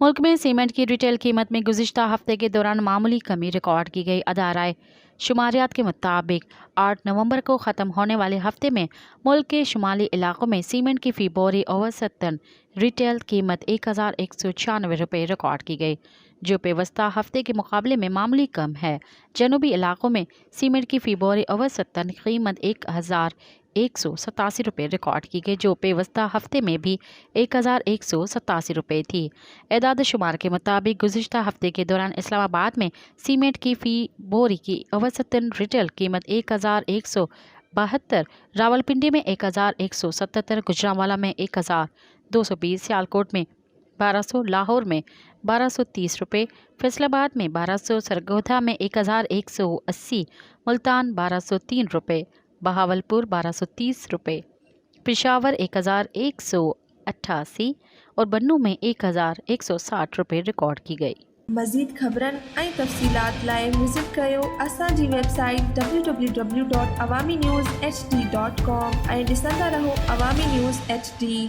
मुल्क में सीमेंट की रिटेल कीमत में गुज़िश्ता हफ्ते के दौरान मामूली कमी रिकॉर्ड की गई। अदाराए शुमारियात के मुताबिक 8 नवंबर को ख़त्म होने वाले हफ्ते में मुल्क के शुमाली इलाकों में सीमेंट की फ़ी बोरी औसतन रिटेल कीमत 1196 रुपये रिकॉर्ड की गई, जो पेवस्ता हफ्ते के मुकाबले में मामूली कम है। जनूबी इलाकों में सीमेंट की फ़ी बोरी औसतन कीमत 1187 रुपये रिकॉर्ड की गई, जो पेवस्ता हफ्ते में भी 1187 रुपये थी। एदाद शुमार के मुताबिक गुज़िश्ता हफ्ते के दौरान इस्लामाबाद में सीमेंट की फ़ी बोरी की औसतन रिटेल कीमत 1172, रावलपिंडी में 1177, गुजरांवाला में 1220, सियालकोट में 1200, लाहौर में 1230 रुपये, फैसलाबाद में 1200, सरगोधा में 1180, मुल्तान 1203 रुपये, बहावलपुर 1230 रुपये, पेशावर 1188 और बन्नू में 1160 रुपये रिकॉर्ड की गई। मज़ीद ख़बरन ऐं तफ़सीलात लाइ विज़िट कयो असांजी वेबसाइट www.awamiNewsHD.com ऐं ॾिसंदा रहो अवामी न्यूज़ HD।